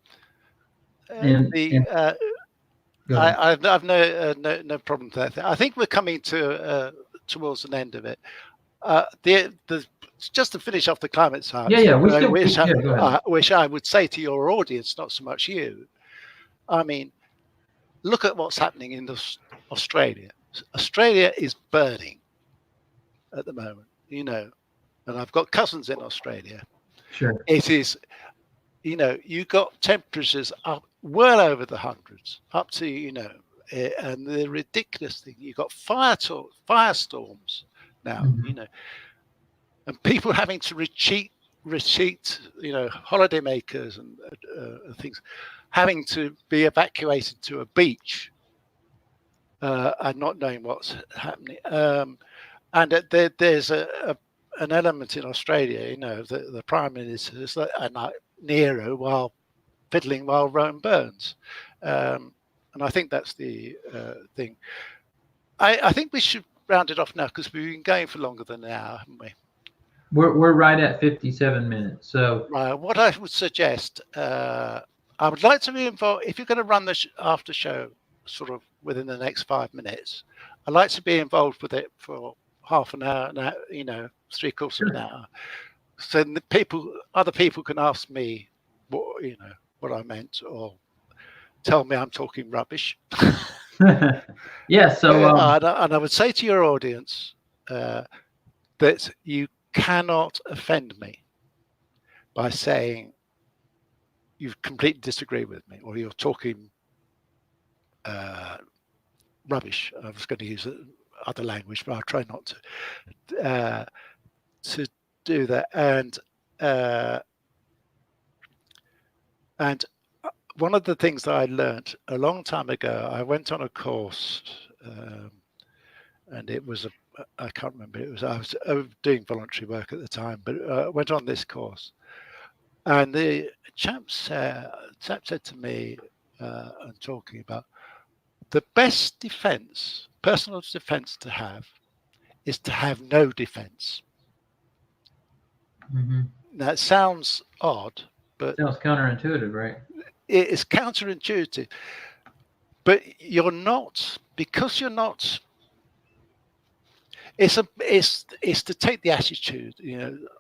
no problem with that. I think we're coming to towards an end of it. Just to finish off the climate science, which I would say to your audience, not so much you. I mean, look at what's happening in Australia. Australia is burning at the moment, and I've got cousins in Australia. Sure. It is, you got temperatures up well over the hundreds, up to, and the ridiculous thing, you got firestorms now, and people having to retreat, holidaymakers and things, having to be evacuated to a beach and not knowing what's happening. And there's an element in Australia, the Prime Minister is like Nero while fiddling while Rome burns. And I think that's the thing. I think we should round it off now because we've been going for longer than an hour, haven't we? We're right at 57 minutes. So what I would suggest, I would like to be involved. If you're going to run the after show sort of within the next 5 minutes, I'd like to be involved with it for half an hour, 3/4 of an hour. So other people can ask me what I meant, or tell me I'm talking rubbish. Yeah. So and I would say to your audience that you cannot offend me by saying you completely disagree with me, or you're talking rubbish. I was going to use other language, but I'll try not to do that. And one of the things that I learned a long time ago, I went on a course, and it was I can't remember. I was doing voluntary work at the time, but I went on this course, and the chap said to me, and talking about the best defense, personal defense to have, is to have no defense. Mm-hmm. Now it sounds odd, but sounds counterintuitive, right? It is counterintuitive, but you're not, because you're not. It's to take the attitude,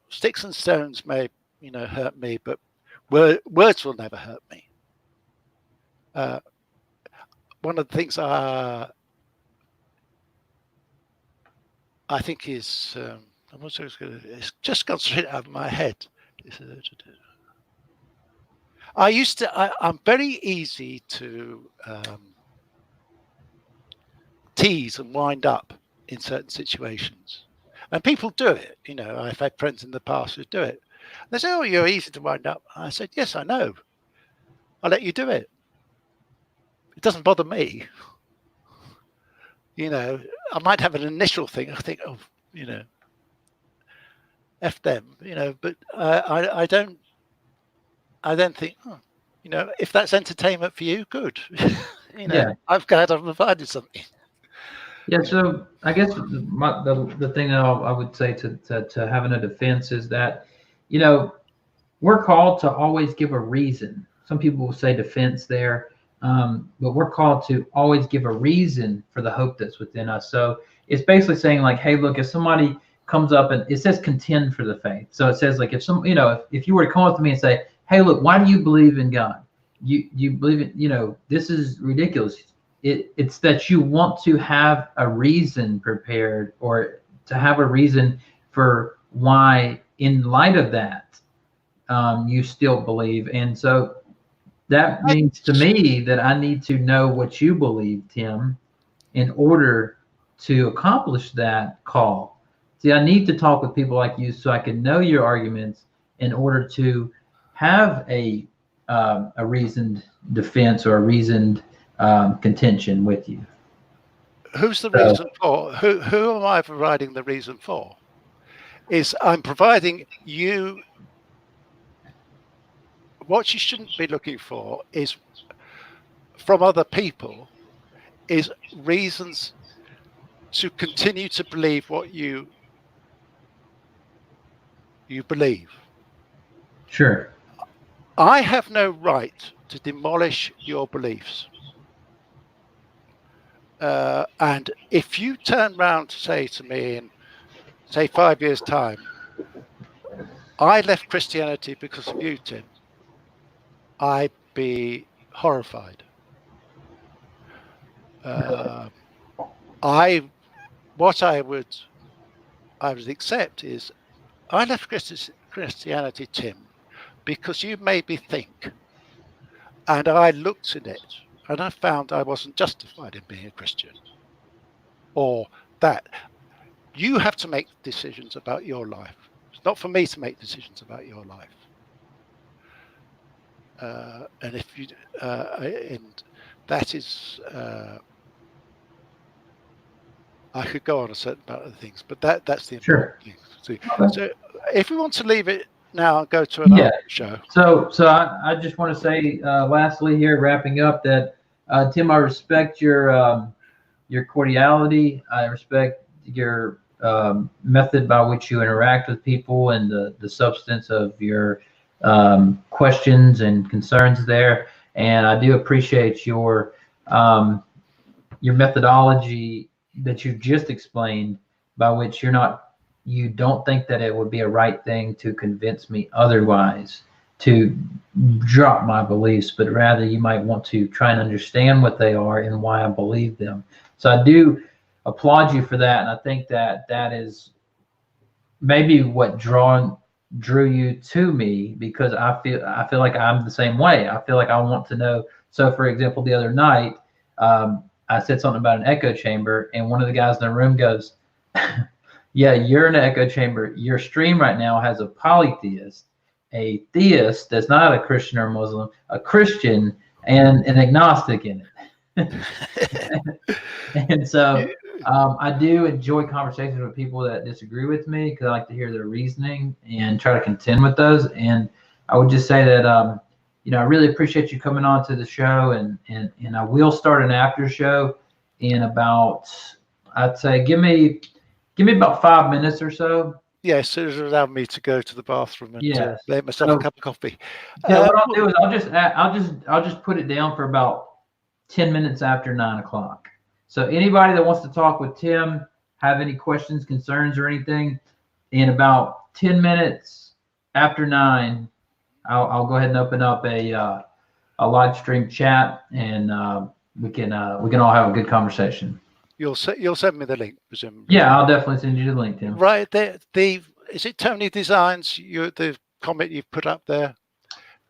sticks and stones may hurt me, but words will never hurt me. One of the things I think is it's just gone straight out of my head. I'm very easy to tease and wind up in certain situations, and people do it. I've had friends in the past who do it. They say, "Oh, you're easy to wind up." I said, "Yes, I know. I'll let you do it. It doesn't bother me." I might have an initial thing. I think, F them, but I don't think, if that's entertainment for you, good. Yeah. I've provided something. Yeah, so I guess the thing that I would say to having a defense is that, we're called to always give a reason. Some people will say defense there, but we're called to always give a reason for the hope that's within us. So it's basically saying like, hey, look, if somebody comes up and it says contend for the faith. So it says like if you were to come up to me and say, hey, look, why do you believe in God? You believe in, this is ridiculous. It's that you want to have a reason prepared, or to have a reason for why, in light of that, you still believe. And so that means to me that I need to know what you believe, Tim, in order to accomplish that call. See, I need to talk with people like you so I can know your arguments in order to have a reasoned defense or a reasoned contention with you. Who's the reason for? Who am I providing the reason for? Is I'm providing you what you shouldn't be looking for is from other people is reasons to continue to believe what you believe. Sure. I have no right to demolish your beliefs. And if you turn around to say to me in, say, 5 years' time, I left Christianity because of you, Tim, I'd be horrified. What I would accept is I left Christianity, Tim, because you made me think, and I looked at it and I found I wasn't justified in being a Christian, or that you have to make decisions about your life. It's not for me to make decisions about your life. And if you, and that is, I could go on a certain amount of things, but that's the important thing. So if we want to leave it now and go to another show. So I just want to say, lastly here, wrapping up, that Tim, I respect your cordiality. I respect your method by which you interact with people, and the substance of your questions and concerns there. And I do appreciate your methodology that you just explained, by which you don't think that it would be a right thing to convince me otherwise to drop my beliefs, but rather you might want to try and understand what they are and why I believe them. So I do applaud you for that, and I think that is maybe what drew you to me, because I feel like I'm the same way. I feel like I want to know. So for example, the other night, I said something about an echo chamber, and one of the guys in the room goes, yeah, you're in an echo chamber. Your stream right now has a polytheist, a theist that's not a Christian or Muslim, a Christian, and an agnostic in it. And so I do enjoy conversations with people that disagree with me, because I like to hear their reasoning and try to contend with those. And I would just say that I really appreciate you coming on to the show, and I will start an after show in about, I'd say, give me about 5 minutes or so. Yeah, as soon as it allows me to go to the bathroom and make myself a cup of coffee. Yeah, what I'll do is I'll just put it down for about 10 minutes after 9 o'clock. So anybody that wants to talk with Tim, have any questions, concerns, or anything, in about 10 minutes after 9, I'll go ahead and open up a live stream chat, and we can all have a good conversation. You'll send me the link, presumably. Yeah, I'll definitely send you the link, Tim. Right there, is it Tony Designs? The comment you've put up there.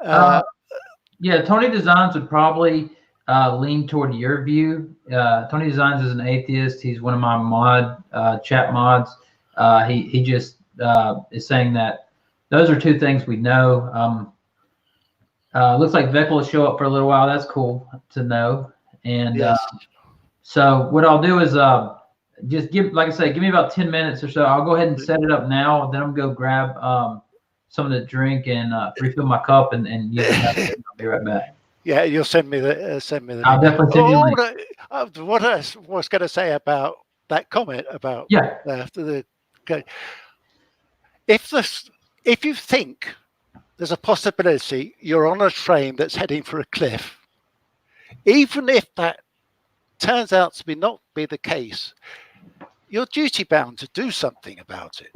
Yeah, Tony Designs would probably lean toward your view. Tony Designs is an atheist. He's one of my chat mods. He just is saying that those are two things we know. Looks like Vec will show up for a little while. That's cool to know. And yes. So what I'll do is just like I say, give me about 10 minutes or so. I'll go ahead and set it up now. Then I'm going to go grab something to drink and refill my cup and use it. I'll be right back. Yeah, you'll send me the I'll definitely send you a link. What I was going to say about that comment about if you think there's a possibility you're on a train that's heading for a cliff, even if that turns out to not be the case, you're duty bound to do something about it.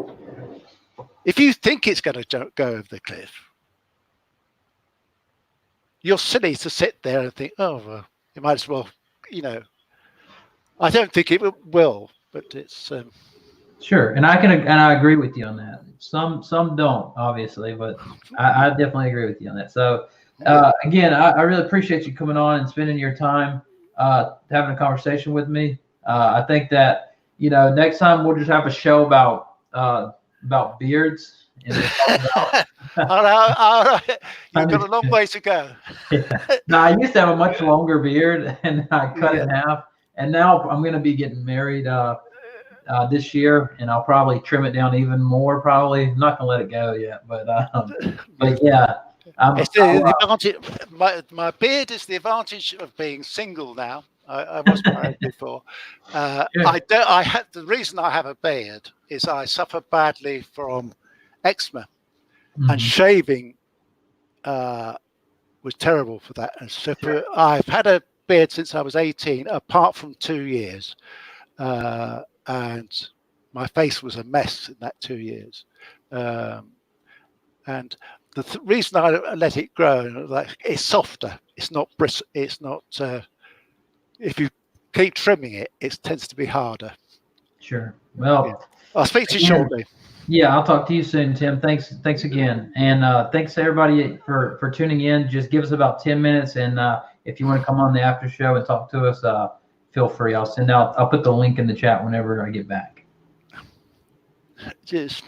If you think it's going to go over the cliff, you're silly to sit there and think, oh, well, you might as well, I don't think it will, but it's sure, and I agree with you on that. Some don't, obviously, but I definitely agree with you on that. So again, I really appreciate you coming on and spending your time having a conversation with me. I think that next time we'll just have a show about beards. And all right. You've got a long way to go. No, I used to have a much longer beard, and I cut it in half. And now I'm going to be getting married this year, and I'll probably trim it down even more. Probably I'm not going to let it go yet, but yeah. It's the advantage. My beard is the advantage of being single now. I wasn't married before. The reason I have a beard is I suffer badly from eczema, and shaving was terrible for that. And so I've had a beard since I was 18, apart from 2 years, and my face was a mess in that 2 years. And the reason I let it grow, it's softer. It's not bristle. It's not. If you keep trimming it, it tends to be harder. Sure. Well, I'll speak to you shortly. Yeah, I'll talk to you soon, Tim. Thanks again, and thanks to everybody for tuning in. Just give us about 10 minutes, and if you want to come on the after show and talk to us, feel free. I'll put the link in the chat whenever I get back. Cheers.